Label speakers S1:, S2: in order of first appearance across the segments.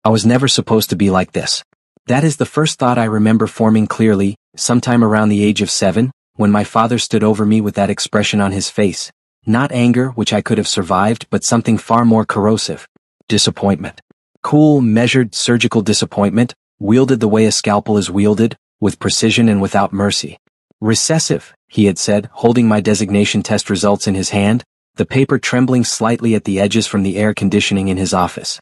S1: I was never supposed to be like this. That is the first thought I remember forming clearly, sometime around the age of 7, when my father stood over me with that expression on his face. Not anger, which I could have survived, but something far more corrosive. Disappointment. Cool, measured, surgical disappointment, wielded the way a scalpel is wielded, with precision and without mercy. Recessive, he had said, holding my designation test results in his hand, the paper trembling slightly at the edges from the air conditioning in his office.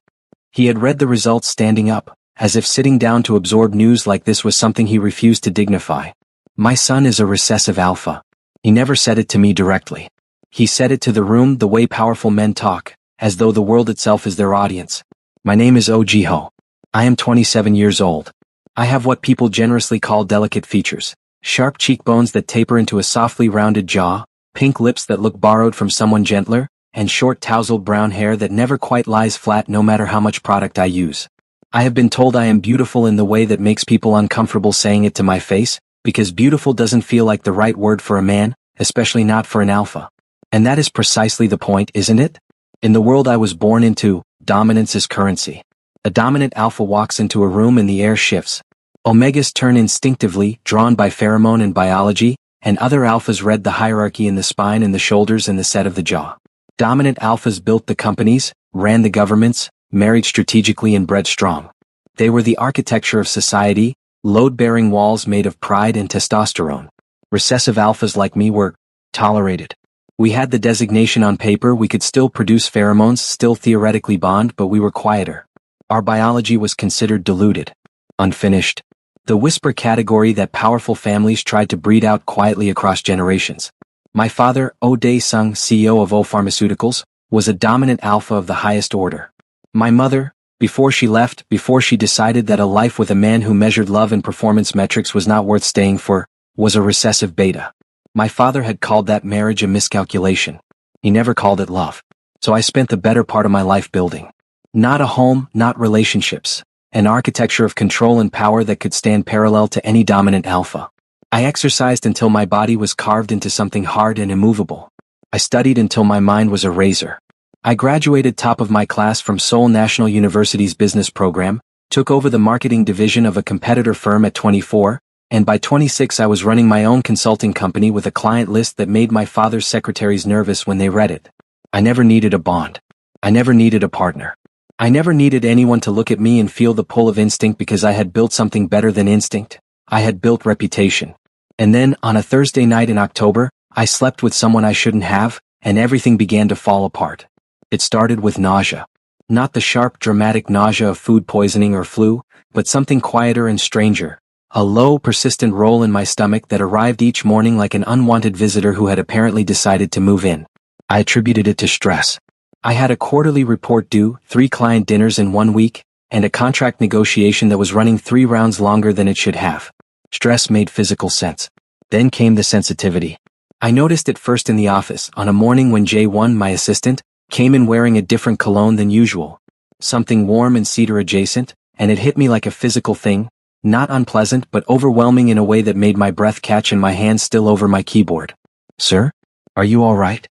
S1: He had read the results standing up, as if sitting down to absorb news like this was something he refused to dignify. My son is a recessive alpha. He never said it to me directly. He said it to the room the way powerful men talk, as though the world itself is their audience. My name is Ojiho. I am 27 years old. I have what people generously call delicate features, sharp cheekbones that taper into a softly rounded jaw, pink lips that look borrowed from someone gentler, and short tousled brown hair that never quite lies flat no matter how much product I use. I have been told I am beautiful in the way that makes people uncomfortable saying it to my face, because beautiful doesn't feel like the right word for a man, especially not for an alpha. And that is precisely the point, isn't it? In the world I was born into, dominance is currency. A dominant alpha walks into a room and the air shifts. Omegas turn instinctively, drawn by pheromone and biology, and other alphas read the hierarchy in the spine and the shoulders and the set of the jaw. Dominant alphas built the companies, ran the governments, married strategically and bred strong. They were the architecture of society, load-bearing walls made of pride and testosterone. Recessive alphas like me were tolerated. We had the designation on paper, we could still produce pheromones, still theoretically bond, but we were quieter. Our biology was considered diluted, unfinished. The whisper category that powerful families tried to breed out quietly across generations. My father, Oh Dae-sung, CEO of O Pharmaceuticals, was a dominant alpha of the highest order. My mother, before she left, before she decided that a life with a man who measured love and performance metrics was not worth staying for, was a recessive beta. My father had called that marriage a miscalculation. He never called it love. So I spent the better part of my life building. Not a home, not relationships. An architecture of control and power that could stand parallel to any dominant alpha. I exercised until my body was carved into something hard and immovable. I studied until my mind was a razor. I graduated top of my class from Seoul National University's business program, took over the marketing division of a competitor firm at 24, and by 26 I was running my own consulting company with a client list that made my father's secretaries nervous when they read it. I never needed a bond. I never needed a partner. I never needed anyone to look at me and feel the pull of instinct because I had built something better than instinct. I had built reputation. And then, on a Thursday night in October, I slept with someone I shouldn't have, and everything began to fall apart. It started with nausea. Not the sharp, dramatic nausea of food poisoning or flu, but something quieter and stranger. A low, persistent roll in my stomach that arrived each morning like an unwanted visitor who had apparently decided to move in. I attributed it to stress. I had a quarterly report due, 3 client dinners in 1 week, and a contract negotiation that was running 3 rounds longer than it should have. Stress made physical sense. Then came the sensitivity. I noticed it first in the office, on a morning when J1, my assistant, came in wearing a different cologne than usual. Something warm and cedar adjacent, and it hit me like a physical thing, not unpleasant but overwhelming in a way that made my breath catch and my hands still over my keyboard. Sir? Are you all right?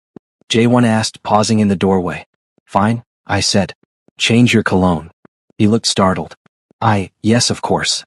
S1: J1 asked, pausing in the doorway. Fine, I said. Change your cologne. He looked startled. Yes of course.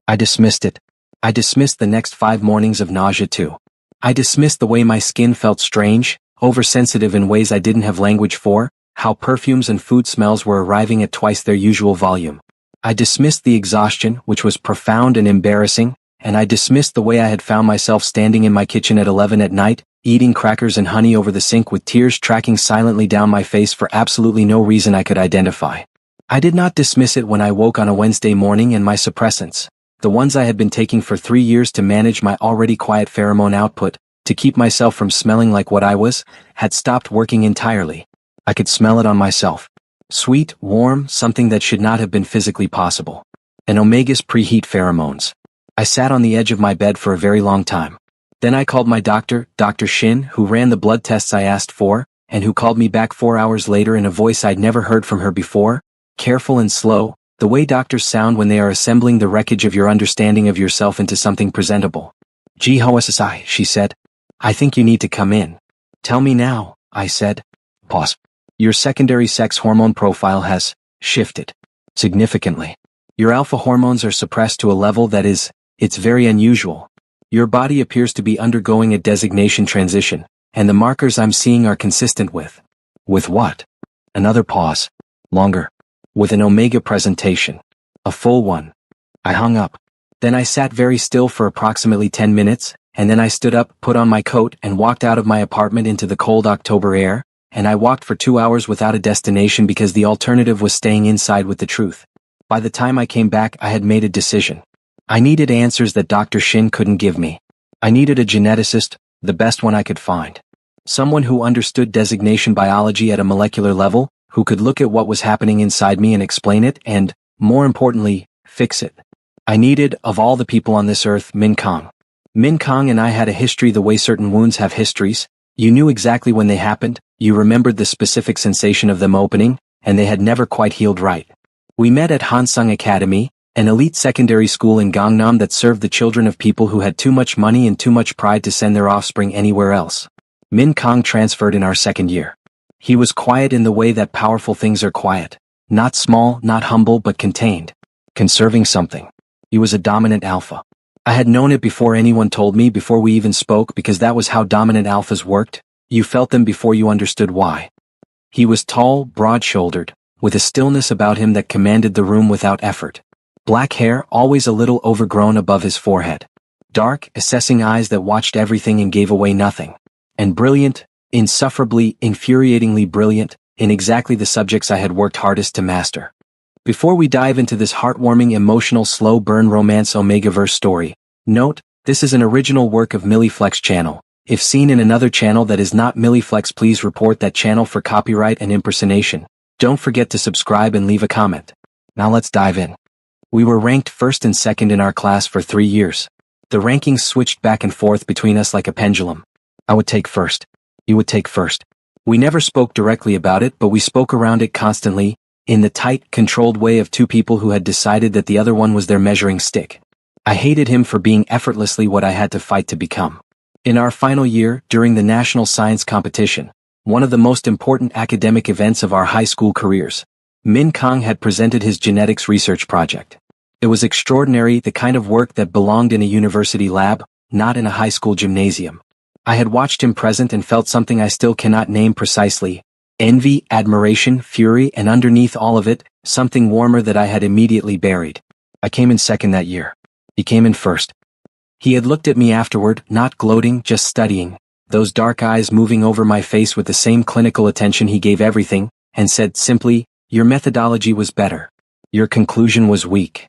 S1: I dismissed it. I dismissed the next 5 mornings of nausea too. I dismissed the way my skin felt strange, oversensitive in ways I didn't have language for, how perfumes and food smells were arriving at twice their usual volume. I dismissed the exhaustion, which was profound and embarrassing, and I dismissed the way I had found myself standing in my kitchen at 11 at night, eating crackers and honey over the sink with tears tracking silently down my face for absolutely no reason I could identify. I did not dismiss it when I woke on a Wednesday morning and my suppressants, the ones I had been taking for 3 years to manage my already quiet pheromone output, to keep myself from smelling like what I was, had stopped working entirely. I could smell it on myself. Sweet, warm, something that should not have been physically possible. An omegas preheat pheromones. I sat on the edge of my bed for a very long time. Then I called my doctor, Dr. Shin, who ran the blood tests I asked for, and who called me back 4 hours later in a voice I'd never heard from her before, careful and slow, the way doctors sound when they are assembling the wreckage of your understanding of yourself into something presentable. Ji-ho-SSI, she said. I think you need to come in. Tell me now, I said. Pause. Your secondary sex hormone profile has shifted. Significantly. Your alpha hormones are suppressed to a level that it's very unusual. Your body appears to be undergoing a designation transition, and the markers I'm seeing are consistent with. With what? Another pause. Longer. With an omega presentation. A full one. I hung up. Then I sat very still for approximately 10 minutes, and then I stood up, put on my coat, and walked out of my apartment into the cold October air, and I walked for 2 hours without a destination because the alternative was staying inside with the truth. By the time I came back, I had made a decision. I needed answers that Dr. Shin couldn't give me. I needed a geneticist, the best one I could find. Someone who understood designation biology at a molecular level, who could look at what was happening inside me and explain it and, more importantly, fix it. I needed, of all the people on this earth, Min Kong. Min Kong and I had a history the way certain wounds have histories. You knew exactly when they happened, you remembered the specific sensation of them opening, and they had never quite healed right. We met at Hansung Academy, an elite secondary school in Gangnam that served the children of people who had too much money and too much pride to send their offspring anywhere else. Min Kong transferred in our second year. He was quiet in the way that powerful things are quiet. Not small, not humble, but contained. Conserving something. He was a dominant alpha. I had known it before anyone told me, before we even spoke, because that was how dominant alphas worked. You felt them before you understood why. He was tall, broad-shouldered, with a stillness about him that commanded the room without effort. Black hair, always a little overgrown above his forehead. Dark, assessing eyes that watched everything and gave away nothing. And brilliant, insufferably, infuriatingly brilliant, in exactly the subjects I had worked hardest to master. Before we dive into this heartwarming, emotional, slow-burn romance Omegaverse story, note, this is an original work of Milliflex channel. If seen in another channel that is not Milliflex, please report that channel for copyright and impersonation. Don't forget to subscribe and leave a comment. Now let's dive in. We were ranked first and second in our class for 3 years. The rankings switched back and forth between us like a pendulum. I would take first. You would take first. We never spoke directly about it, but we spoke around it constantly, in the tight, controlled way of two people who had decided that the other one was their measuring stick. I hated him for being effortlessly what I had to fight to become. In our final year, during the national science competition, one of the most important academic events of our high school careers, Min Kong had presented his genetics research project. It was extraordinary, the kind of work that belonged in a university lab, not in a high school gymnasium. I had watched him present and felt something I still cannot name precisely. Envy, admiration, fury, and underneath all of it, something warmer that I had immediately buried. I came in second that year. He came in first. He had looked at me afterward, not gloating, just studying, those dark eyes moving over my face with the same clinical attention he gave everything, and said simply, "Your methodology was better. Your conclusion was weak."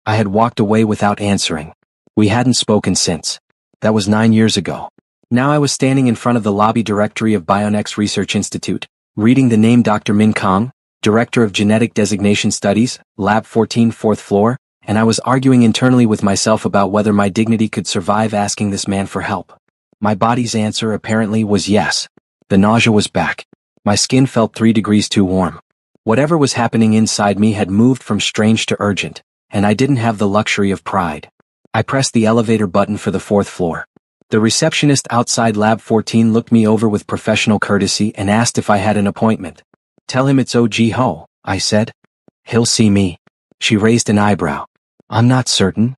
S1: I had walked away without answering. We hadn't spoken since. That was 9 years ago. Now I was standing in front of the lobby directory of Bionex Research Institute, reading the name Dr. Min Kong, Director of Genetic Designation Studies, Lab 14, 4th floor, and I was arguing internally with myself about whether my dignity could survive asking this man for help. My body's answer apparently was yes. The nausea was back. My skin felt 3 degrees too warm. Whatever was happening inside me had moved from strange to urgent, and I didn't have the luxury of pride. I pressed the elevator button for the 4th floor. The receptionist outside Lab 14 looked me over with professional courtesy and asked if I had an appointment. "Tell him it's O.G. Ho," I said. "He'll see me." She raised an eyebrow. "I'm not certain."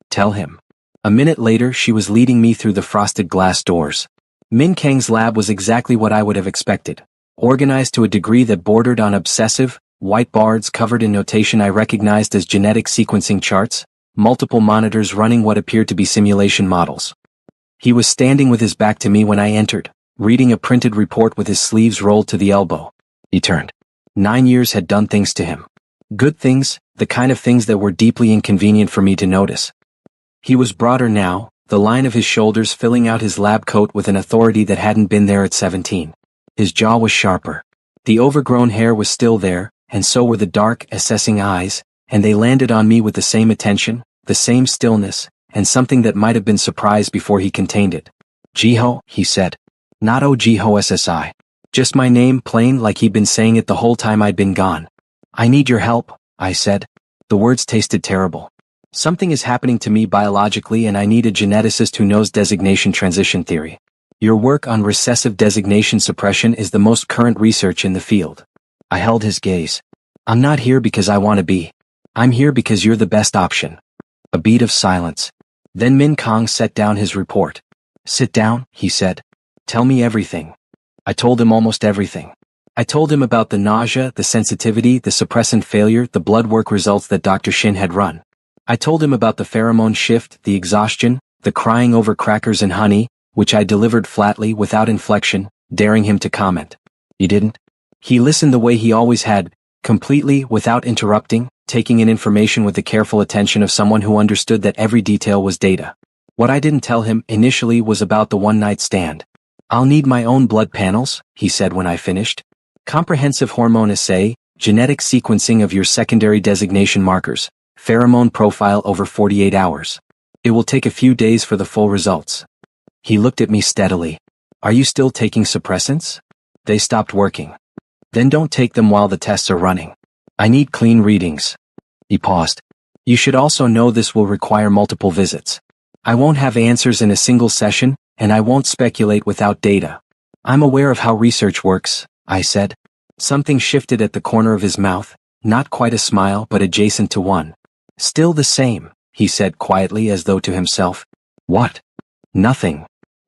S1: "Tell him." A minute later, she was leading me through the frosted glass doors. Min Kang's lab was exactly what I would have expected. Organized to a degree that bordered on obsessive, white boards covered in notation I recognized as genetic sequencing charts, multiple monitors running what appeared to be simulation models. He was standing with his back to me when I entered, reading a printed report with his sleeves rolled to the elbow. He turned. 9 years had done things to him. Good things, the kind of things that were deeply inconvenient for me to notice. He was broader now, the line of his shoulders filling out his lab coat with an authority that hadn't been there at 17. His jaw was sharper. The overgrown hair was still there, and so were the dark, assessing eyes, and they landed on me with the same attention, the same stillness, and something that might have been surprise before he contained it. "Jiho," he said. Not O-Jiho SSI. Just my name, plain, like he'd been saying it the whole time I'd been gone. "I need your help," I said. The words tasted terrible. "Something is happening to me biologically and I need a geneticist who knows designation transition theory. Your work on recessive designation suppression is the most current research in the field." I held his gaze. I'm not here because I want to be. I'm here because you're the best option. A beat of silence. Then Min Kong set down his report. Sit down, he said. Tell me everything. I told him almost everything. I told him about the nausea, the sensitivity, the suppressant failure, the blood work results that Dr. Shin had run. I told him about the pheromone shift, the exhaustion, the crying over crackers and honey, which I delivered flatly without inflection, daring him to comment. You didn't? He listened the way he always had, completely, without interrupting, taking in information with the careful attention of someone who understood that every detail was data. What I didn't tell him initially was about the one-night stand. I'll need my own blood panels, he said when I finished. Comprehensive hormone assay, genetic sequencing of your secondary designation markers, pheromone profile over 48 hours. It will take a few days for the full results. He looked at me steadily. Are you still taking suppressants? They stopped working. Then don't take them while the tests are running. I need clean readings. He paused. You should also know this will require multiple visits. I won't have answers in a single session, and I won't speculate without data. I'm aware of how research works, I said. Something shifted at the corner of his mouth, not quite a smile but adjacent to one. Still the same, he said quietly as though to himself. What? Nothing.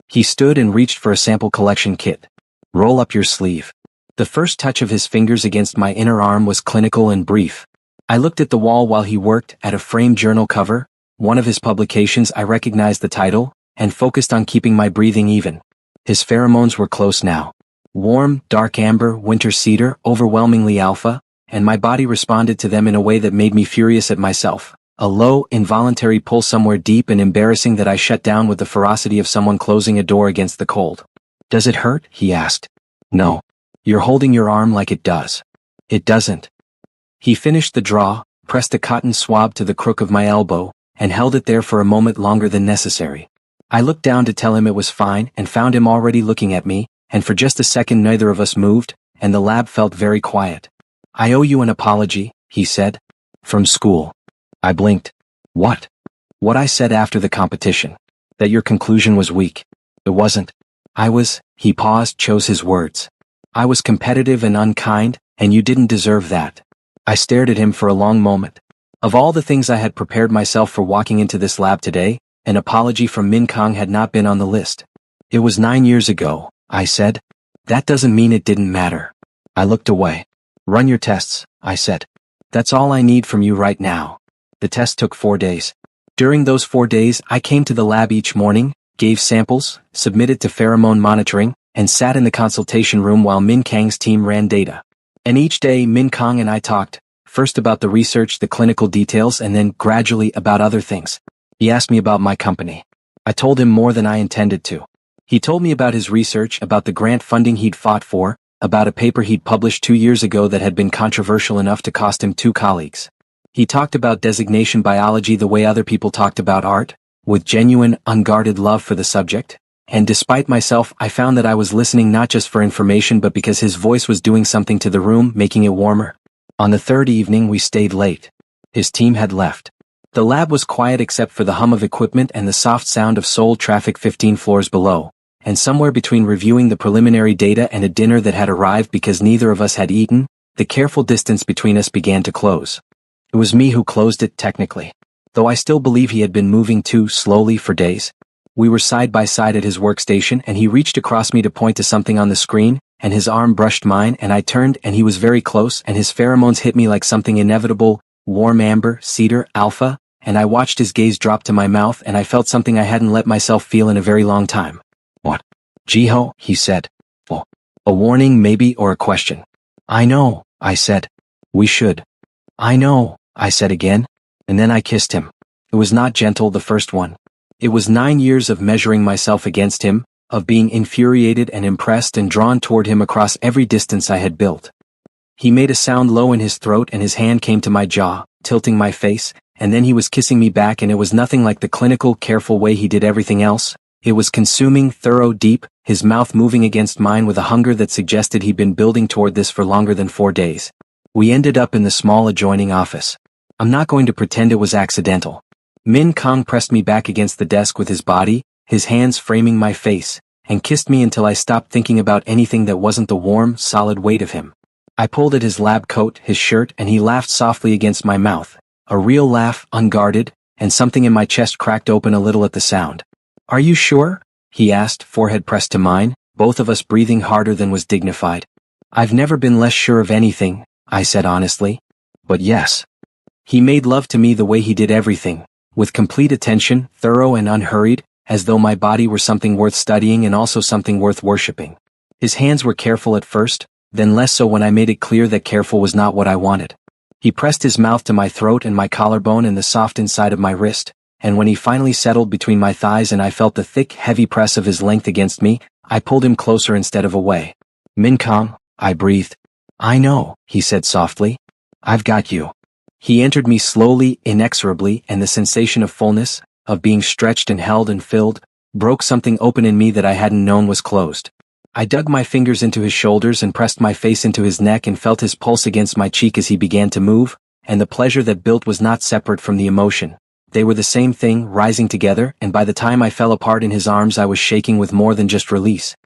S1: He stood and reached for a sample collection kit. Roll up your sleeve. The first touch of his fingers against my inner arm was clinical and brief. I looked at the wall while he worked, at a framed journal cover, one of his publications. I recognized the title, and focused on keeping my breathing even. His pheromones were close now. Warm, dark amber, winter cedar, overwhelmingly alpha, and my body responded to them in a way that made me furious at myself. A low, involuntary pull somewhere deep and embarrassing that I shut down with the ferocity of someone closing a door against the cold. Does it hurt? He asked. No. You're holding your arm like it does. It doesn't. He finished the draw, pressed a cotton swab to the crook of my elbow, and held it there for a moment longer than necessary. I looked down to tell him it was fine and found him already looking at me, and for just a second neither of us moved, and the lab felt very quiet. I owe you an apology, he said. From school. I blinked. What? What I said after the competition. That your conclusion was weak. It wasn't. He paused, chose his words. I was competitive and unkind, and you didn't deserve that. I stared at him for a long moment. Of all the things I had prepared myself for walking into this lab today, an apology from Min Kong had not been on the list. It was 9 years ago, I said. That doesn't mean it didn't matter. I looked away. Run your tests, I said. That's all I need from you right now. The test took 4 days. During those 4 days, I came to the lab each morning, gave samples, submitted to pheromone monitoring, and sat in the consultation room while Min Kang's team ran data. And each day Min Kong and I talked, first about the research, the clinical details, and then gradually about other things. He asked me about my company. I told him more than I intended to. He told me about his research, about the grant funding he'd fought for, about a paper he'd published 2 years ago that had been controversial enough to cost him 2 colleagues. He talked about designation biology the way other people talked about art, with genuine, unguarded love for the subject. And despite myself, I found that I was listening not just for information but because his voice was doing something to the room, making it warmer. On the third evening we stayed late. His team had left. The lab was quiet except for the hum of equipment and the soft sound of soul traffic 15 floors below, and somewhere between reviewing the preliminary data and a dinner that had arrived because neither of us had eaten, the careful distance between us began to close. It was me who closed it technically, though I still believe he had been moving too slowly for days. We were side by side at his workstation and he reached across me to point to something on the screen, and his arm brushed mine and I turned and he was very close and his pheromones hit me like something inevitable, warm amber, cedar, alpha, and I watched his gaze drop to my mouth and I felt something I hadn't let myself feel in a very long time. What? Jiho, he said. Oh, a warning maybe or a question. I know, I said. We should. I know, I said again, and then I kissed him. It was not gentle, the first one. It was 9 years of measuring myself against him, of being infuriated and impressed and drawn toward him across every distance I had built. He made a sound low in his throat and his hand came to my jaw, tilting my face, and then he was kissing me back and it was nothing like the clinical, careful way he did everything else. It was consuming, thorough, deep, his mouth moving against mine with a hunger that suggested he'd been building toward this for longer than 4 days. We ended up in the small adjoining office. I'm not going to pretend it was accidental. Min Kong pressed me back against the desk with his body, his hands framing my face, and kissed me until I stopped thinking about anything that wasn't the warm, solid weight of him. I pulled at his lab coat, his shirt, and he laughed softly against my mouth. A real laugh, unguarded, and something in my chest cracked open a little at the sound. "Are you sure?" he asked, forehead pressed to mine, both of us breathing harder than was dignified. "I've never been less sure of anything," I said honestly. "But yes." He made love to me the way he did everything, with complete attention, thorough and unhurried, as though my body were something worth studying and also something worth worshipping. His hands were careful at first, then less so when I made it clear that careful was not what I wanted. He pressed his mouth to my throat and my collarbone and the soft inside of my wrist, and when he finally settled between my thighs and I felt the thick, heavy press of his length against me, I pulled him closer instead of away. "Min Kong," I breathed. "I know," he said softly. "I've got you." He entered me slowly, inexorably, and the sensation of fullness, of being stretched and held and filled, broke something open in me that I hadn't known was closed. I dug my fingers into his shoulders and pressed my face into his neck and felt his pulse against my cheek as he began to move, and the pleasure that built was not separate from the emotion. They were the same thing, rising together, and by the time I fell apart in his arms I was shaking with more than just release.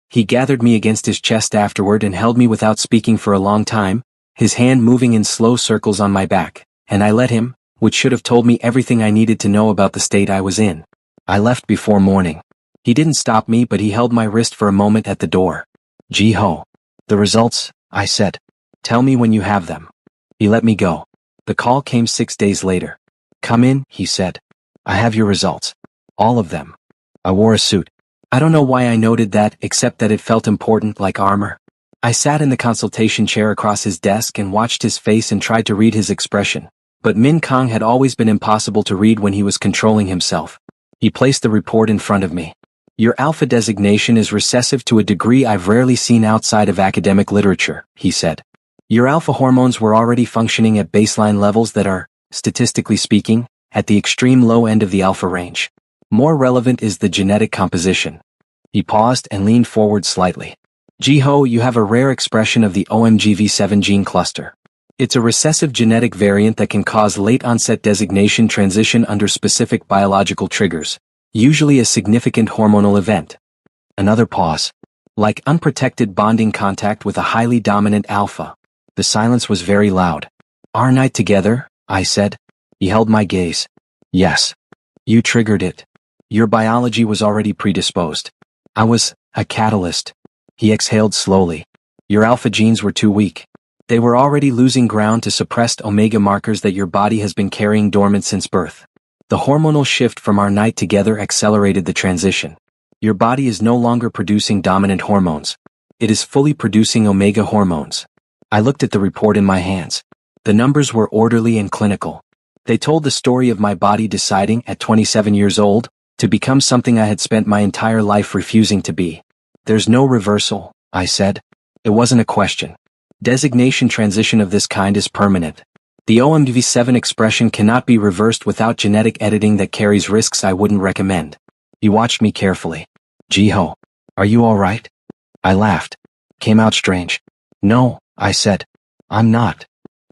S1: He gathered me against his chest afterward and held me without speaking for a long time, his hand moving in slow circles on my back, and I let him, which should have told me everything I needed to know about the state I was in. I left before morning. He didn't stop me, but he held my wrist for a moment at the door. "Ji-ho." "The results," I said. "Tell me when you have them." He let me go. The call came 6 days later. "Come in," he said. "I have your results. All of them." I wore a suit. I don't know why I noted that, except that it felt important, like armor. I sat in the consultation chair across his desk and watched his face and tried to read his expression. But Min Kong had always been impossible to read when he was controlling himself. He placed the report in front of me. "Your alpha designation is recessive to a degree I've rarely seen outside of academic literature," he said. "Your alpha hormones were already functioning at baseline levels that are, statistically speaking, at the extreme low end of the alpha range. More relevant is the genetic composition." He paused and leaned forward slightly. "Ji-ho, you have a rare expression of the OMGV7 gene cluster. It's a recessive genetic variant that can cause late-onset designation transition under specific biological triggers, usually a significant hormonal event." Another pause. "Like unprotected bonding contact with a highly dominant alpha." The silence was very loud. "Our night together," I said. He held my gaze. "Yes. You triggered it. Your biology was already predisposed. I was a catalyst." He exhaled slowly. "Your alpha genes were too weak. They were already losing ground to suppressed omega markers that your body has been carrying dormant since birth. The hormonal shift from our night together accelerated the transition. Your body is no longer producing dominant hormones. It is fully producing omega hormones." I looked at the report in my hands. The numbers were orderly and clinical. They told the story of my body deciding, at 27 years old, to become something I had spent my entire life refusing to be. "There's no reversal," I said. It wasn't a question. Designation transition of this kind is permanent. The OMGV7 expression cannot be reversed without genetic editing that carries risks I wouldn't recommend. He watched me carefully. "Ji-ho, are you all right?" I laughed. Came out strange. "No," I said. "I'm not."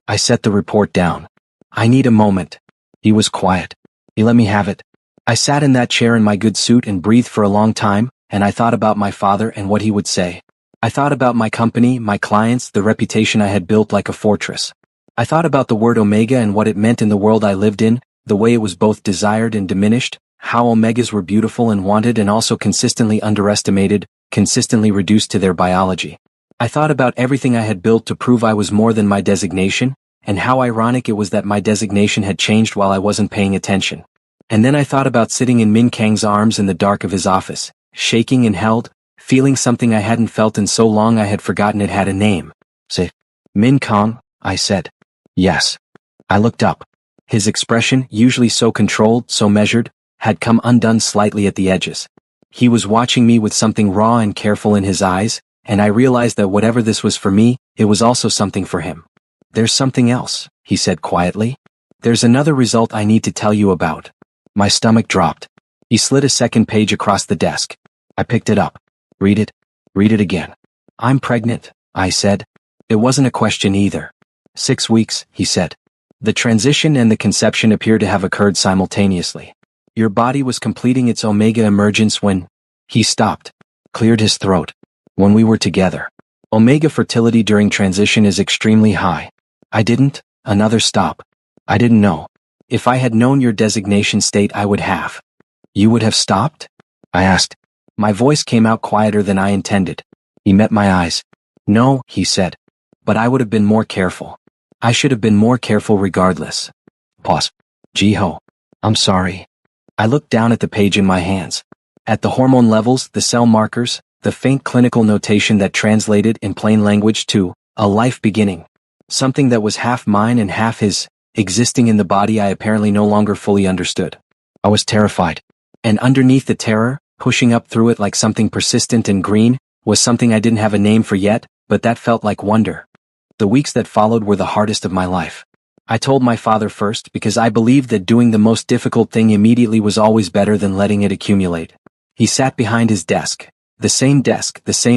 S1: I set the report down. "I need a moment." He was quiet. He let me have it. I sat in that chair in my good suit and breathed for a long time, and I thought about my father and what he would say. I thought about my company, my clients, the reputation I had built like a fortress. I thought about the word omega and what it meant in the world I lived in, the way it was both desired and diminished, how omegas were beautiful and wanted and also consistently underestimated, consistently reduced to their biology. I thought about everything I had built to prove I was more than my designation, and how ironic it was that my designation had changed while I wasn't paying attention. And then I thought about sitting in Min Kang's arms in the dark of his office, shaking and held, feeling something I hadn't felt in so long I had forgotten it had a name. "Say, Min Kang," I said. "Yes." I looked up. His expression, usually so controlled, so measured, had come undone slightly at the edges. He was watching me with something raw and careful in his eyes, and I realized that whatever this was for me, it was also something for him. "There's something else," he said quietly. "There's another result I need to tell you about." My stomach dropped. He slid a second page across the desk. I picked it up. "Read it. Read it again." "I'm pregnant," I said. It wasn't a question either. 6 weeks, he said. The transition and the conception appear to have occurred simultaneously. Your body was completing its omega emergence when... He stopped, cleared his throat. "When we were together." Omega fertility during transition is extremely high. Another stop. I didn't know. If I had known your designation state, I would have. You would have stopped? I asked. My voice came out quieter than I intended. He met my eyes. No, he said. But I would have been more careful. I should have been more careful regardless. Pause. Jiho. I'm sorry. I looked down at the page in my hands. At the hormone levels, the cell markers, the faint clinical notation that translated in plain language to a life beginning. Something that was half mine and half his, existing in the body I apparently no longer fully understood. I was terrified. And underneath the terror, pushing up through it like something persistent and green, was something I didn't have a name for yet, but that felt like wonder. The weeks that followed were the hardest of my life. I told my father first because I believed that doing the most difficult thing immediately was always better than letting it accumulate. He sat behind his desk. The same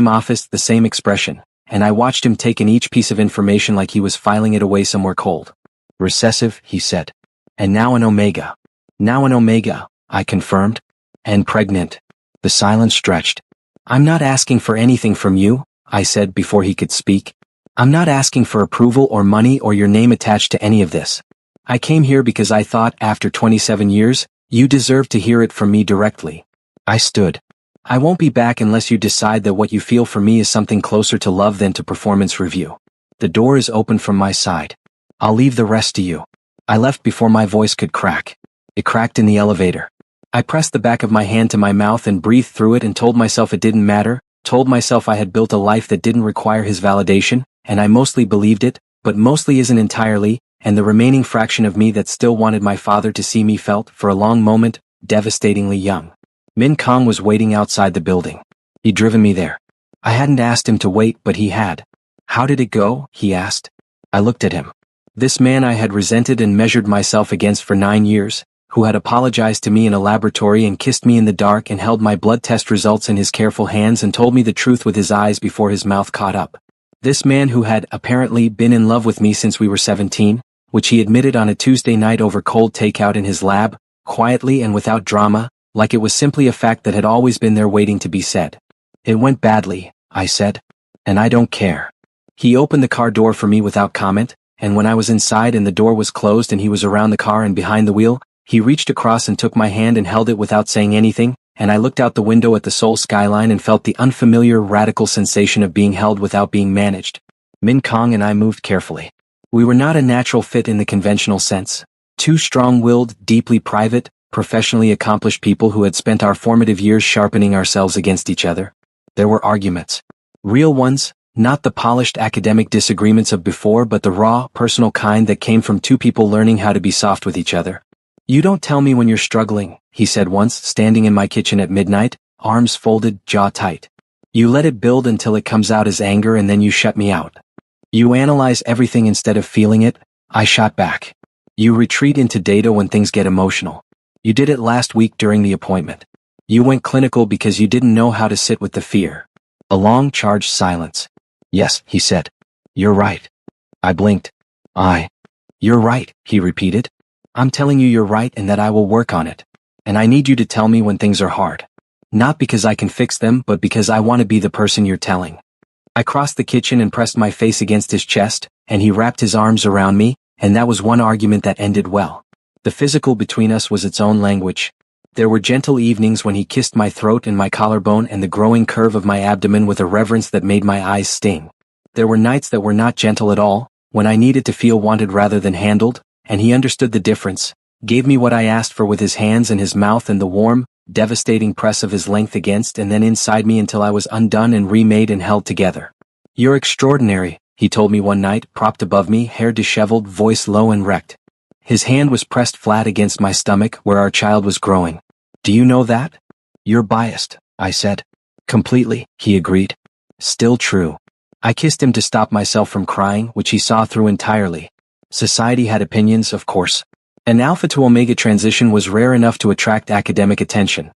S1: office, the same expression, and I watched him take in each piece of information like he was filing it away somewhere cold. Recessive, he said. And now an omega. Now an omega, I confirmed. And pregnant. The silence stretched. I'm not asking for anything from you, I said before he could speak. I'm not asking for approval or money or your name attached to any of this. I came here because I thought, after 27 years, you deserved to hear it from me directly. I stood. I won't be back unless you decide that what you feel for me is something closer to love than to performance review. The door is open from my side. I'll leave the rest to you. I left before my voice could crack. It cracked in the elevator. I pressed the back of my hand to my mouth and breathed through it and told myself it didn't matter, told myself I had built a life that didn't require his validation, and I mostly believed it, but mostly isn't entirely, and the remaining fraction of me that still wanted my father to see me felt, for a long moment, devastatingly young. Min Kong was waiting outside the building. He'd driven me there. I hadn't asked him to wait, but he had. How did it go? He asked. I looked at him. This man I had resented and measured myself against for 9 years, who had apologized to me in a laboratory and kissed me in the dark and held my blood test results in his careful hands and told me the truth with his eyes before his mouth caught up. This man who had, apparently, been in love with me since we were 17, which he admitted on a Tuesday night over cold takeout in his lab, quietly and without drama, like it was simply a fact that had always been there waiting to be said. It went badly, I said. And I don't care. He opened the car door for me without comment, and when I was inside and the door was closed and he was around the car and behind the wheel, he reached across and took my hand and held it without saying anything, and I looked out the window at the Seoul skyline and felt the unfamiliar radical sensation of being held without being managed. Min Kong and I moved carefully. We were not a natural fit in the conventional sense. Two strong-willed, deeply private, professionally accomplished people who had spent our formative years sharpening ourselves against each other. There were arguments. Real ones, not the polished academic disagreements of before but the raw, personal kind that came from two people learning how to be soft with each other. You don't tell me when you're struggling, he said once, standing in my kitchen at midnight, arms folded, jaw tight. You let it build until it comes out as anger and then you shut me out. You analyze everything instead of feeling it, I shot back. You retreat into data when things get emotional. You did it last week during the appointment. You went clinical because you didn't know how to sit with the fear. A long, charged silence. Yes, he said. You're right. I blinked. You're right, he repeated. I'm telling you you're right and that I will work on it. And I need you to tell me when things are hard. Not because I can fix them, but because I want to be the person you're telling. I crossed the kitchen and pressed my face against his chest, and he wrapped his arms around me, and that was one argument that ended well. The physical between us was its own language. There were gentle evenings when he kissed my throat and my collarbone and the growing curve of my abdomen with a reverence that made my eyes sting. There were nights that were not gentle at all, when I needed to feel wanted rather than handled, and he understood the difference, gave me what I asked for with his hands and his mouth and the warm, devastating press of his length against and then inside me until I was undone and remade and held together. You're extraordinary, he told me one night, propped above me, hair disheveled, voice low and wrecked. His hand was pressed flat against my stomach where our child was growing. Do you know that? You're biased, I said. Completely, he agreed. Still true. I kissed him to stop myself from crying, which he saw through entirely. Society had opinions, of course. An alpha to omega transition was rare enough to attract academic attention.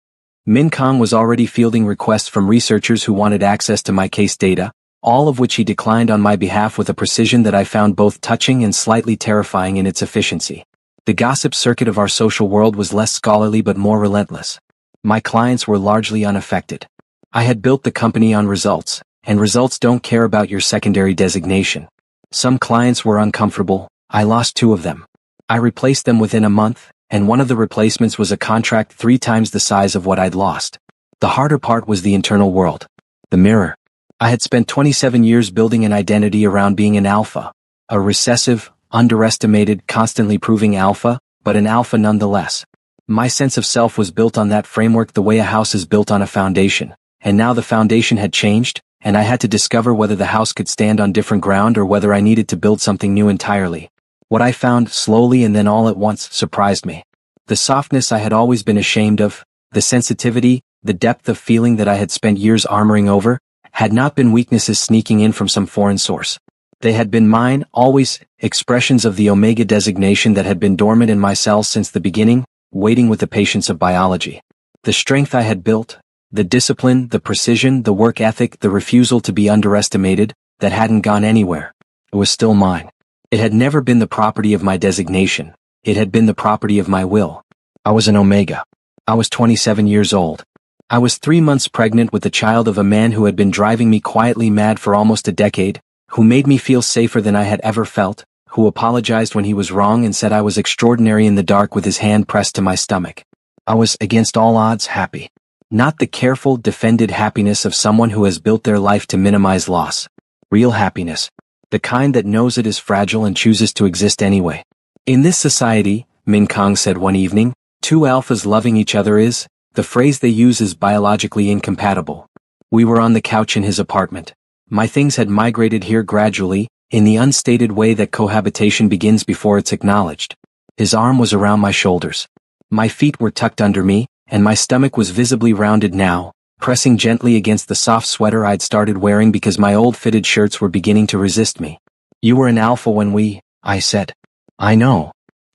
S1: Min Kong was already fielding requests from researchers who wanted access to my case data, all of which he declined on my behalf with a precision that I found both touching and slightly terrifying in its efficiency. The gossip circuit of our social world was less scholarly but more relentless. My clients were largely unaffected. I had built the company on results, and results don't care about your secondary designation. Some clients were uncomfortable. I lost 2 of them. I replaced them within a month, and one of the replacements was a contract 3 times the size of what I'd lost. The harder part was the internal world. The mirror. I had spent 27 years building an identity around being an alpha. A recessive, underestimated, constantly proving alpha, but an alpha nonetheless. My sense of self was built on that framework the way a house is built on a foundation, and now the foundation had changed, and I had to discover whether the house could stand on different ground or whether I needed to build something new entirely. What I found, slowly and then all at once, surprised me. The softness I had always been ashamed of, the sensitivity, the depth of feeling that I had spent years armoring over, had not been weaknesses sneaking in from some foreign source. They had been mine, always, expressions of the omega designation that had been dormant in my cells since the beginning, waiting with the patience of biology. The strength I had built, the discipline, the precision, the work ethic, the refusal to be underestimated, that hadn't gone anywhere. It was still mine. It had never been the property of my designation. It had been the property of my will. I was an omega. I was 27 years old. I was 3 months pregnant with the child of a man who had been driving me quietly mad for almost a decade, who made me feel safer than I had ever felt, who apologized when he was wrong and said I was extraordinary in the dark with his hand pressed to my stomach. I was, against all odds, happy. Not the careful, defended happiness of someone who has built their life to minimize loss. Real happiness. The kind that knows it is fragile and chooses to exist anyway. In this society, Min Kong said one evening, 2 alphas loving each other is, the phrase they use is biologically incompatible. We were on the couch in his apartment. My things had migrated here gradually, in the unstated way that cohabitation begins before it's acknowledged. His arm was around my shoulders. My feet were tucked under me, and my stomach was visibly rounded now, pressing gently against the soft sweater I'd started wearing because my old fitted shirts were beginning to resist me. You were an alpha when I said. I know.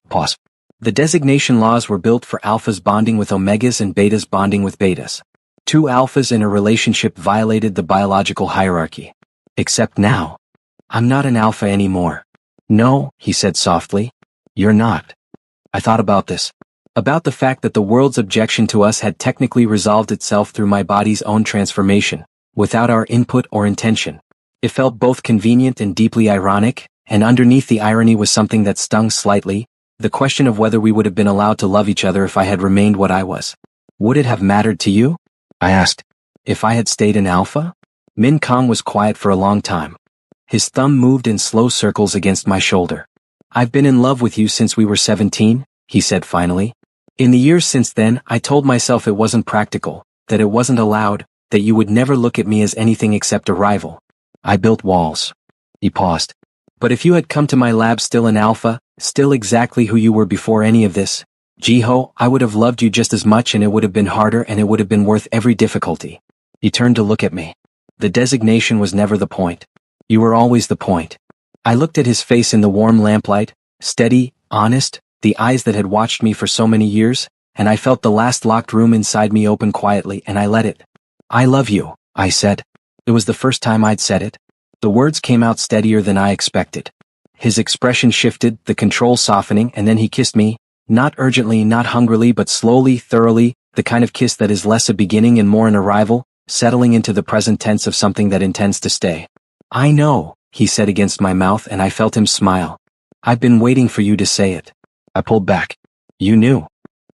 S1: Pause. The designation laws were built for alphas bonding with omegas and betas bonding with betas. 2 alphas in a relationship violated the biological hierarchy. Except now. I'm not an alpha anymore. No, he said softly. You're not. I thought about this. About the fact that the world's objection to us had technically resolved itself through my body's own transformation, without our input or intention. It felt both convenient and deeply ironic, and underneath the irony was something that stung slightly, the question of whether we would have been allowed to love each other if I had remained what I was. Would it have mattered to you? I asked. If I had stayed an alpha? Min Kong was quiet for a long time. His thumb moved in slow circles against my shoulder. I've been in love with you since we were 17, he said finally. In the years since then, I told myself it wasn't practical, that it wasn't allowed, that you would never look at me as anything except a rival. I built walls. He paused. But if you had come to my lab still an alpha, still exactly who you were before any of this, Jiho, I would have loved you just as much and it would have been harder and it would have been worth every difficulty. He turned to look at me. The designation was never the point. You were always the point. I looked at his face in the warm lamplight, steady, honest, the eyes that had watched me for so many years, and I felt the last locked room inside me open quietly and I let it. I love you, I said. It was the first time I'd said it. The words came out steadier than I expected. His expression shifted, the control softening, and then he kissed me, not urgently, not hungrily, but slowly, thoroughly, the kind of kiss that is less a beginning and more an arrival, settling into the present tense of something that intends to stay. I know, he said against my mouth, and I felt him smile. I've been waiting for you to say it. I pulled back. You knew.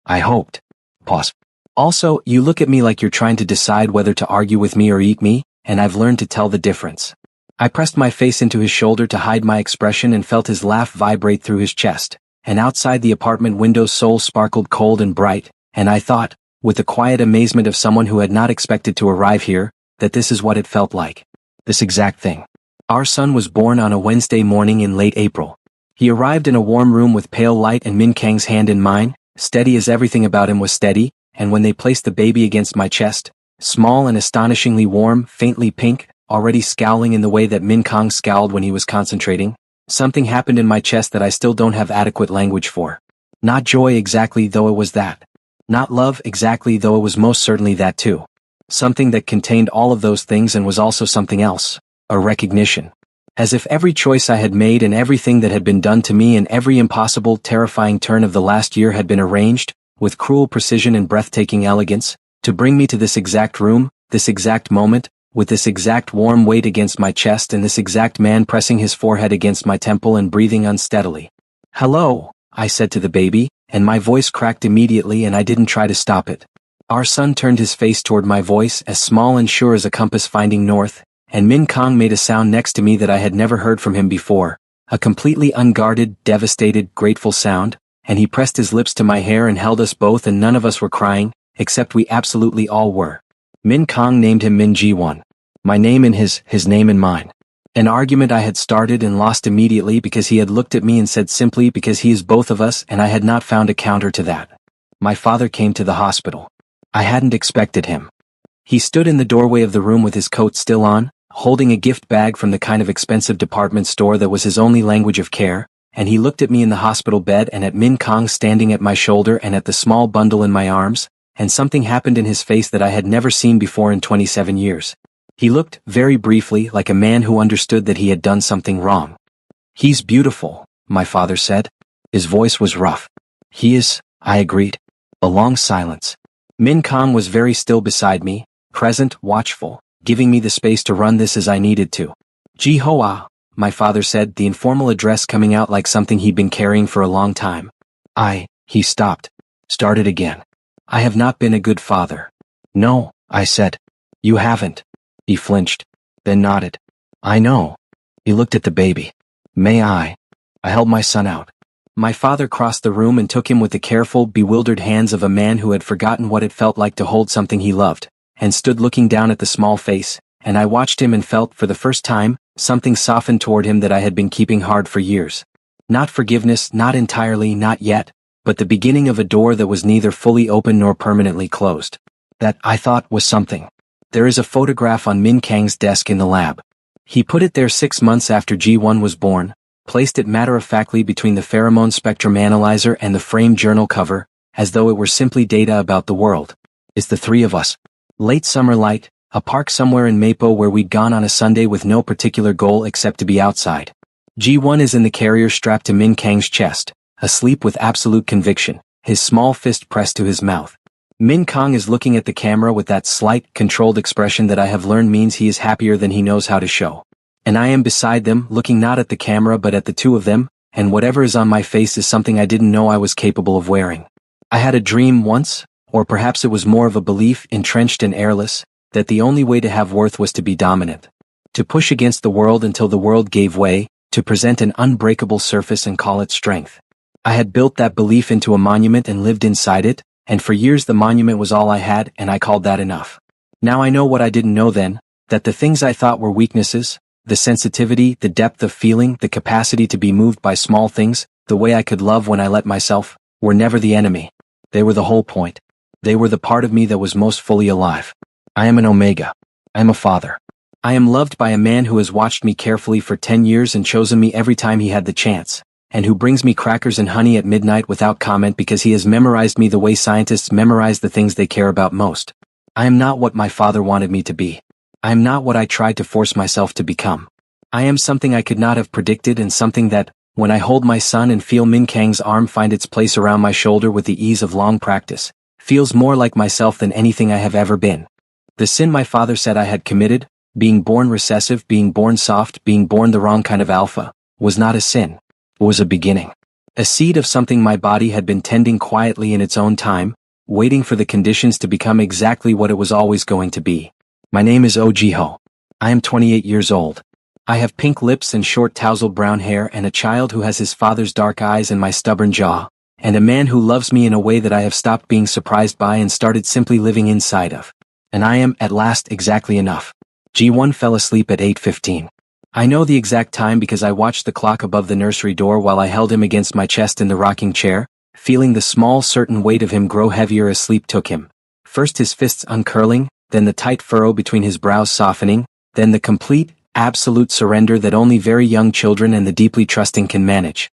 S1: I hoped. Pause. Also, you look at me like you're trying to decide whether to argue with me or eat me, and I've learned to tell the difference. I pressed my face into his shoulder to hide my expression and felt his laugh vibrate through his chest, and outside the apartment window's soul sparkled cold and bright, and I thought, with the quiet amazement of someone who had not expected to arrive here, that this is what it felt like. This exact thing. Our son was born on a Wednesday morning in late April. He arrived in a warm room with pale light and Min Kang's hand in mine, steady as everything about him was steady, and when they placed the baby against my chest, small and astonishingly warm, faintly pink, already scowling in the way that Min Kang scowled when he was concentrating, something happened in my chest that I still don't have adequate language for. Not joy exactly, though it was that. Not love exactly, though it was most certainly that too. Something that contained all of those things and was also something else. A recognition. As if every choice I had made and everything that had been done to me and every impossible, terrifying turn of the last year had been arranged, with cruel precision and breathtaking elegance, to bring me to this exact room, this exact moment, with this exact warm weight against my chest and this exact man pressing his forehead against my temple and breathing unsteadily. "Hello," I said to the baby, and my voice cracked immediately and I didn't try to stop it. Our son turned his face toward my voice, as small and sure as a compass finding north, and Min Kong made a sound next to me that I had never heard from him before, a completely unguarded, devastated, grateful sound, and he pressed his lips to my hair and held us both, and none of us were crying, except we absolutely all were. Min Kong named him Min Ji-won. My name and his name and mine. An argument I had started and lost immediately because he had looked at me and said simply because he is both of us, and I had not found a counter to that. My father came to the hospital. I hadn't expected him. He stood in the doorway of the room with his coat still on, holding a gift bag from the kind of expensive department store that was his only language of care, and he looked at me in the hospital bed and at Min Kong standing at my shoulder and at the small bundle in my arms, and something happened in his face that I had never seen before in 27 years. He looked, very briefly, like a man who understood that he had done something wrong. "He's beautiful," my father said. His voice was rough. "He is," I agreed. A long silence. Min Kong was very still beside me, present, watchful, giving me the space to run this as I needed to. "Ji-hoa," my father said, the informal address coming out like something he'd been carrying for a long time. He stopped. Started again. "I have not been a good father." "No," I said. "You haven't." He flinched, then nodded. "I know." He looked at the baby. "May I?" I held my son out. My father crossed the room and took him with the careful, bewildered hands of a man who had forgotten what it felt like to hold something he loved, and stood looking down at the small face, and I watched him and felt, for the first time, something soften toward him that I had been keeping hard for years. Not forgiveness, not entirely, not yet, but the beginning of a door that was neither fully open nor permanently closed. That, I thought, was something. There is a photograph on Min Kang's desk in the lab. He put it there 6 months after Ji-won was born, placed it matter-of-factly between the pheromone spectrum analyzer and the framed journal cover, as though it were simply data about the world. It's the three of us. Late summer light, a park somewhere in Mapo where we'd gone on a Sunday with no particular goal except to be outside. Ji-won is in the carrier strapped to Min Kang's chest, asleep with absolute conviction, his small fist pressed to his mouth. Min Kang is looking at the camera with that slight, controlled expression that I have learned means he is happier than he knows how to show. And I am beside them, looking not at the camera but at the two of them, and whatever is on my face is something I didn't know I was capable of wearing. I had a dream once, or perhaps it was more of a belief, entrenched and airless, that the only way to have worth was to be dominant. To push against the world until the world gave way, to present an unbreakable surface and call it strength. I had built that belief into a monument and lived inside it, and for years the monument was all I had, and I called that enough. Now I know what I didn't know then, that the things I thought were weaknesses, the sensitivity, the depth of feeling, the capacity to be moved by small things, the way I could love when I let myself, were never the enemy. They were the whole point. They were the part of me that was most fully alive. I am an omega. I am a father. I am loved by a man who has watched me carefully for 10 years and chosen me every time he had the chance, and who brings me crackers and honey at midnight without comment because he has memorized me the way scientists memorize the things they care about most. I am not what my father wanted me to be. I am not what I tried to force myself to become. I am something I could not have predicted, and something that, when I hold my son and feel Min Kang's arm find its place around my shoulder with the ease of long practice, feels more like myself than anything I have ever been. The sin my father said I had committed, being born recessive, being born soft, being born the wrong kind of alpha, was not a sin. It was a beginning. A seed of something my body had been tending quietly in its own time, waiting for the conditions to become exactly what it was always going to be. My name is Oh Ji-ho. I am 28 years old. I have pink lips and short tousled brown hair and a child who has his father's dark eyes and my stubborn jaw, and a man who loves me in a way that I have stopped being surprised by and started simply living inside of. And I am, at last, exactly enough. Ji-won fell asleep at 8:15. I know the exact time because I watched the clock above the nursery door while I held him against my chest in the rocking chair, feeling the small certain weight of him grow heavier as sleep took him. First his fists uncurling, then the tight furrow between his brows softening, then the complete, absolute surrender that only very young children and the deeply trusting can manage.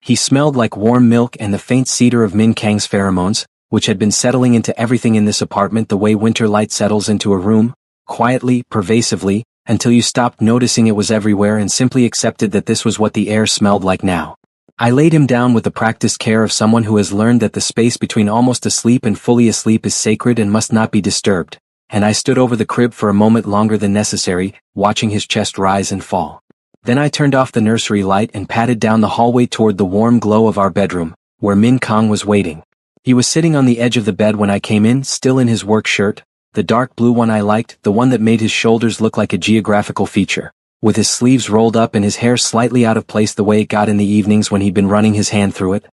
S1: He smelled like warm milk and the faint cedar of Min Kang's pheromones, which had been settling into everything in this apartment the way winter light settles into a room, quietly, pervasively, until you stopped noticing it was everywhere and simply accepted that this was what the air smelled like now. I laid him down with the practiced care of someone who has learned that the space between almost asleep and fully asleep is sacred and must not be disturbed, and I stood over the crib for a moment longer than necessary, watching his chest rise and fall. Then I turned off the nursery light and padded down the hallway toward the warm glow of our bedroom, where Min Kong was waiting. He was sitting on the edge of the bed when I came in, still in his work shirt, the dark blue one I liked, the one that made his shoulders look like a geographical feature, with his sleeves rolled up and his hair slightly out of place the way it got in the evenings when he'd been running his hand through it.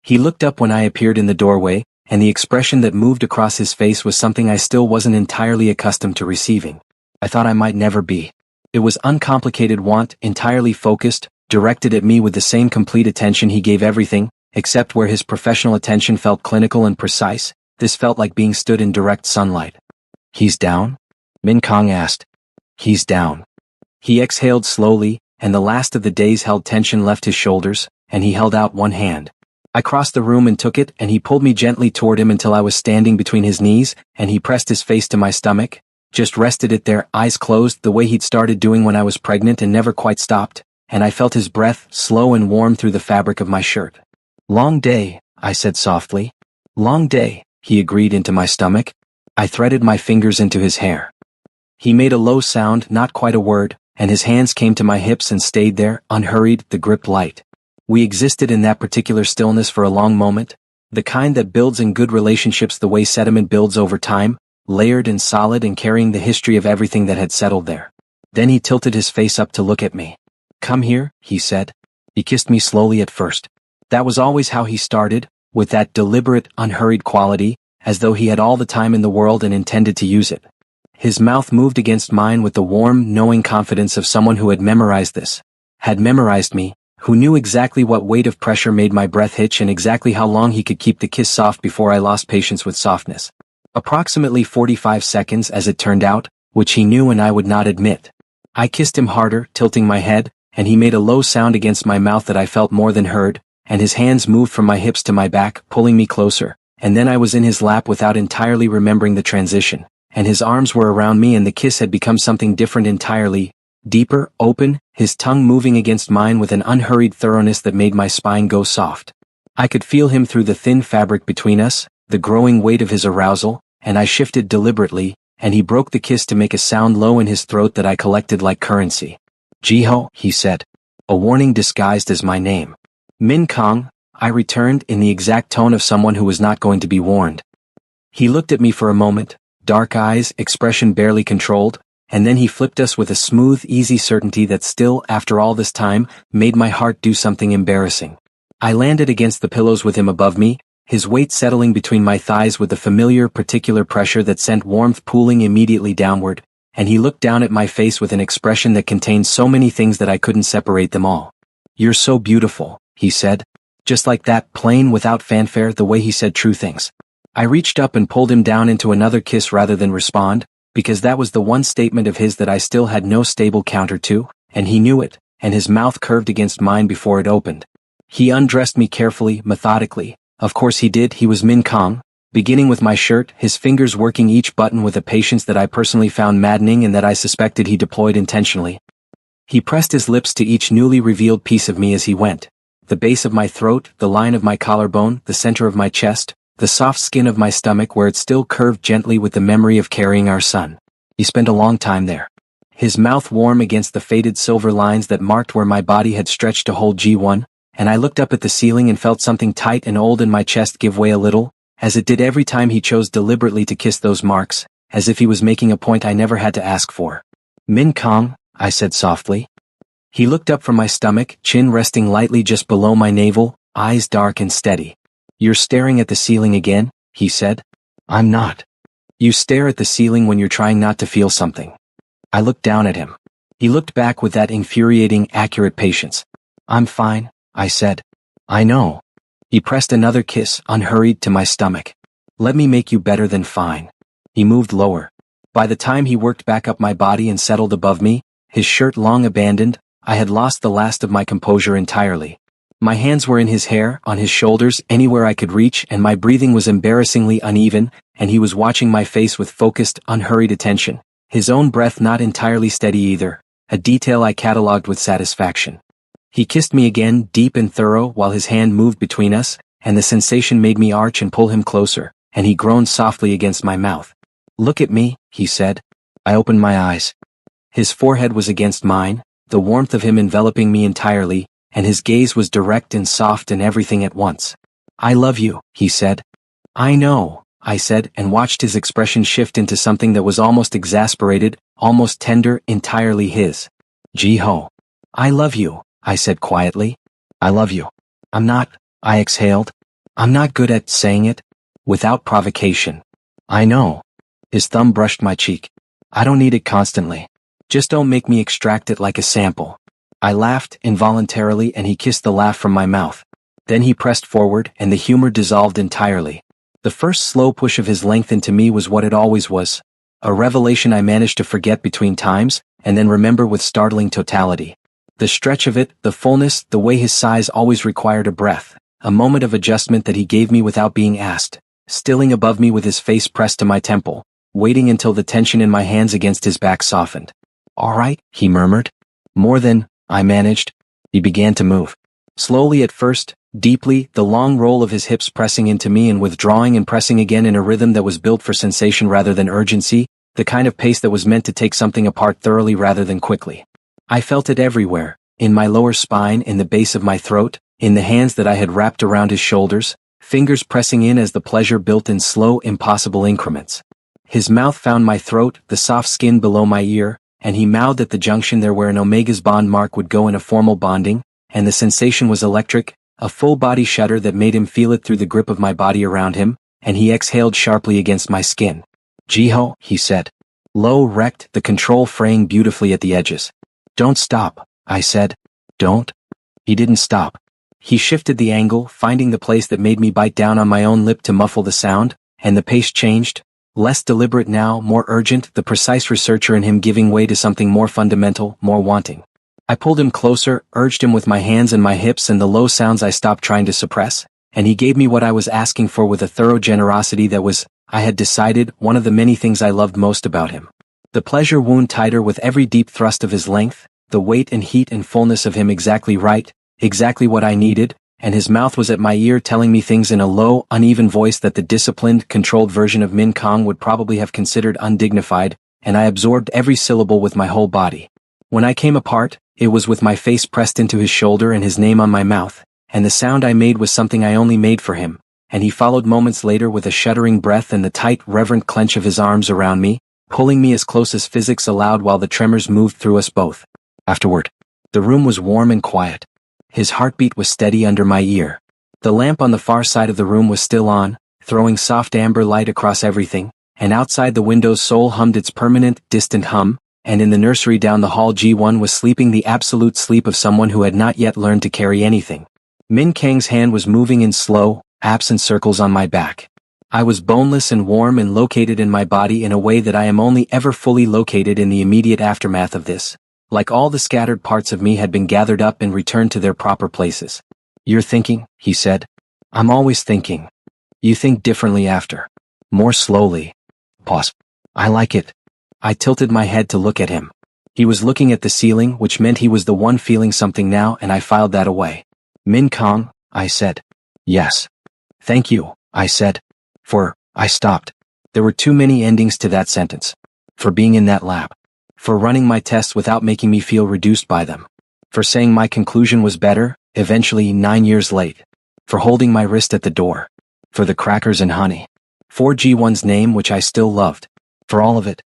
S1: He looked up when I appeared in the doorway, and the expression that moved across his face was something I still wasn't entirely accustomed to receiving. I thought I might never be. It was uncomplicated want, entirely focused, directed at me with the same complete attention he gave everything, except where his professional attention felt clinical and precise. This felt like being stood in direct sunlight. "He's down?" Min Kong asked. "He's down." He exhaled slowly, and the last of the day's held tension left his shoulders, and he held out one hand. I crossed the room and took it, and he pulled me gently toward him until I was standing between his knees, and he pressed his face to my stomach, just rested it there, eyes closed, the way he'd started doing when I was pregnant and never quite stopped, and I felt his breath, slow and warm through the fabric of my shirt. "Long day," I said softly. "Long day," he agreed into my stomach. I threaded my fingers into his hair. He made a low sound, not quite a word, and his hands came to my hips and stayed there, unhurried, the grip light. We existed in that particular stillness for a long moment, the kind that builds in good relationships the way sediment builds over time, layered and solid and carrying the history of everything that had settled there. Then he tilted his face up to look at me. "Come here," he said. He kissed me slowly at first. That was always how he started, with that deliberate, unhurried quality, as though he had all the time in the world and intended to use it. His mouth moved against mine with the warm, knowing confidence of someone who had memorized this. Had memorized me, who knew exactly what weight of pressure made my breath hitch and exactly how long he could keep the kiss soft before I lost patience with softness. Approximately 45 seconds as it turned out, which he knew and I would not admit. I kissed him harder, tilting my head, and he made a low sound against my mouth that I felt more than heard, and his hands moved from my hips to my back, pulling me closer, and then I was in his lap without entirely remembering the transition, and his arms were around me and the kiss had become something different entirely, deeper, open, his tongue moving against mine with an unhurried thoroughness that made my spine go soft. I could feel him through the thin fabric between us, the growing weight of his arousal, and I shifted deliberately, and he broke the kiss to make a sound low in his throat that I collected like currency. "Jiho," he said. A warning disguised as my name. "Min Kong," I returned in the exact tone of someone who was not going to be warned. He looked at me for a moment, dark eyes, expression barely controlled, and then he flipped us with a smooth, easy certainty that still, after all this time, made my heart do something embarrassing. I landed against the pillows with him above me, his weight settling between my thighs with the familiar particular pressure that sent warmth pooling immediately downward, and he looked down at my face with an expression that contained so many things that I couldn't separate them all. "You're so beautiful," he said. Just like that, plain without fanfare, the way he said true things. I reached up and pulled him down into another kiss rather than respond, because that was the one statement of his that I still had no stable counter to, and he knew it, and his mouth curved against mine before it opened. He undressed me carefully, methodically. Of course he did, he was Min Kong, beginning with my shirt, his fingers working each button with a patience that I personally found maddening and that I suspected he deployed intentionally. He pressed his lips to each newly revealed piece of me as he went. The base of my throat, the line of my collarbone, the center of my chest, the soft skin of my stomach where it still curved gently with the memory of carrying our son. He spent a long time there. His mouth warm against the faded silver lines that marked where my body had stretched to hold G1, and I looked up at the ceiling and felt something tight and old in my chest give way a little, as it did every time he chose deliberately to kiss those marks, as if he was making a point I never had to ask for. "Min Kong," I said softly. He looked up from my stomach, chin resting lightly just below my navel, eyes dark and steady. "You're staring at the ceiling again," he said. "I'm not." "You stare at the ceiling when you're trying not to feel something." I looked down at him. He looked back with that infuriating, accurate patience. "I'm fine," I said. "I know." He pressed another kiss, unhurried, to my stomach. "Let me make you better than fine." He moved lower. By the time he worked back up my body and settled above me, his shirt long abandoned, I had lost the last of my composure entirely. My hands were in his hair, on his shoulders, anywhere I could reach, and my breathing was embarrassingly uneven, and he was watching my face with focused, unhurried attention, his own breath not entirely steady either, a detail I catalogued with satisfaction. He kissed me again, deep and thorough, while his hand moved between us, and the sensation made me arch and pull him closer, and he groaned softly against my mouth. Look at me, he said. I opened my eyes. His forehead was against mine, the warmth of him enveloping me entirely, and his gaze was direct and soft and everything at once. I love you, he said. I know, I said, and watched his expression shift into something that was almost exasperated, almost tender, entirely his. Ji-ho. I love you, I said quietly. I love you. I'm not, I exhaled. I'm not good at saying it. Without provocation. I know. His thumb brushed my cheek. I don't need it constantly. Just don't make me extract it like a sample. I laughed involuntarily and he kissed the laugh from my mouth. Then he pressed forward and the humor dissolved entirely. The first slow push of his length into me was what it always was. A revelation I managed to forget between times, and then remember with startling totality. The stretch of it, the fullness, the way his sighs always required a breath, a moment of adjustment that he gave me without being asked, stilling above me with his face pressed to my temple, waiting until the tension in my hands against his back softened. All right, he murmured. More than, I managed. He began to move. Slowly at first, deeply, the long roll of his hips pressing into me and withdrawing and pressing again in a rhythm that was built for sensation rather than urgency, the kind of pace that was meant to take something apart thoroughly rather than quickly. I felt it everywhere, in my lower spine, in the base of my throat, in the hands that I had wrapped around his shoulders, fingers pressing in as the pleasure built in slow, impossible increments. His mouth found my throat, the soft skin below my ear, and he mouthed at the junction there where an omega's bond mark would go in a formal bonding, and the sensation was electric, a full-body shudder that made him feel it through the grip of my body around him, and he exhaled sharply against my skin. Ji-ho, he said. Low, wrecked, the control fraying beautifully at the edges. Don't stop, I said. Don't. He didn't stop. He shifted the angle, finding the place that made me bite down on my own lip to muffle the sound, and the pace changed, less deliberate now, more urgent, the precise researcher in him giving way to something more fundamental, more wanting. I pulled him closer, urged him with my hands and my hips and the low sounds I stopped trying to suppress, and he gave me what I was asking for with a thorough generosity that was, I had decided, one of the many things I loved most about him. The pleasure wound tighter with every deep thrust of his length, the weight and heat and fullness of him exactly right, exactly what I needed, and his mouth was at my ear telling me things in a low, uneven voice that the disciplined, controlled version of Min Kong would probably have considered undignified, and I absorbed every syllable with my whole body. When I came apart, it was with my face pressed into his shoulder and his name on my mouth, and the sound I made was something I only made for him, and he followed moments later with a shuddering breath and the tight, reverent clench of his arms around me, pulling me as close as physics allowed while the tremors moved through us both. Afterward, the room was warm and quiet. His heartbeat was steady under my ear. The lamp on the far side of the room was still on, throwing soft amber light across everything, and outside the window's soul hummed its permanent, distant hum, and in the nursery down the hall G1 was sleeping the absolute sleep of someone who had not yet learned to carry anything. Min Kang's hand was moving in slow, absent circles on my back. I was boneless and warm and located in my body in a way that I am only ever fully located in the immediate aftermath of this. Like all the scattered parts of me had been gathered up and returned to their proper places. You're thinking, he said. I'm always thinking. You think differently after. More slowly. Pause. I like it. I tilted my head to look at him. He was looking at the ceiling, which meant he was the one feeling something now, and I filed that away. Min Kong, I said. Yes. Thank you, I said. I stopped. There were too many endings to that sentence. For being in that lab. For running my tests without making me feel reduced by them. For saying my conclusion was better, eventually 9 years late. For holding my wrist at the door. For the crackers and honey. For G1's name which I still loved. For all of it.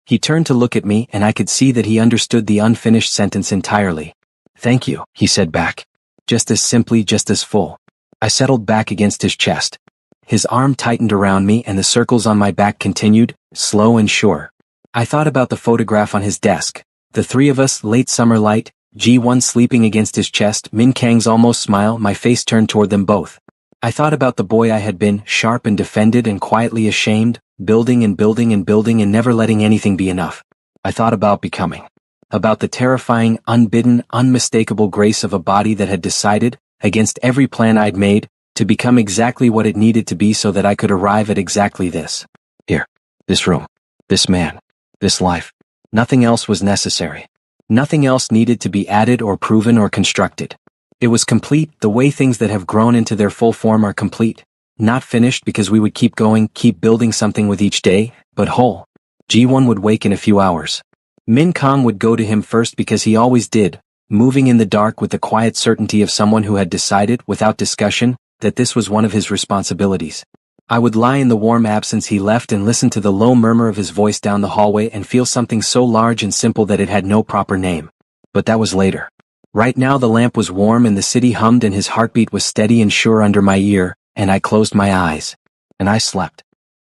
S1: He turned to look at me and I could see that he understood the unfinished sentence entirely. Thank you, he said back. Just as simply, just as full. I settled back against his chest. His arm tightened around me and the circles on my back continued, slow and sure. I thought about the photograph on his desk. The three of us, late summer light, G1 sleeping against his chest, Min Kang's almost smile, my face turned toward them both. I thought about the boy I had been, sharp and defended and quietly ashamed, building and building and building and never letting anything be enough. I thought about becoming. About the terrifying, unbidden, unmistakable grace of a body that had decided, against every plan I'd made, to become exactly what it needed to be so that I could arrive at exactly this. Here. This room. This man. This life. Nothing else was necessary. Nothing else needed to be added or proven or constructed. It was complete, the way things that have grown into their full form are complete. Not finished because we would keep going, keep building something with each day, but whole. Ji-won would wake in a few hours. Min Kang would go to him first because he always did, moving in the dark with the quiet certainty of someone who had decided, without discussion, that this was one of his responsibilities. I would lie in the warm absence he left and listen to the low murmur of his voice down the hallway and feel something so large and simple that it had no proper name. But that was later. Right now the lamp was warm and the city hummed and his heartbeat was steady and sure under my ear, and I closed my eyes. And I slept.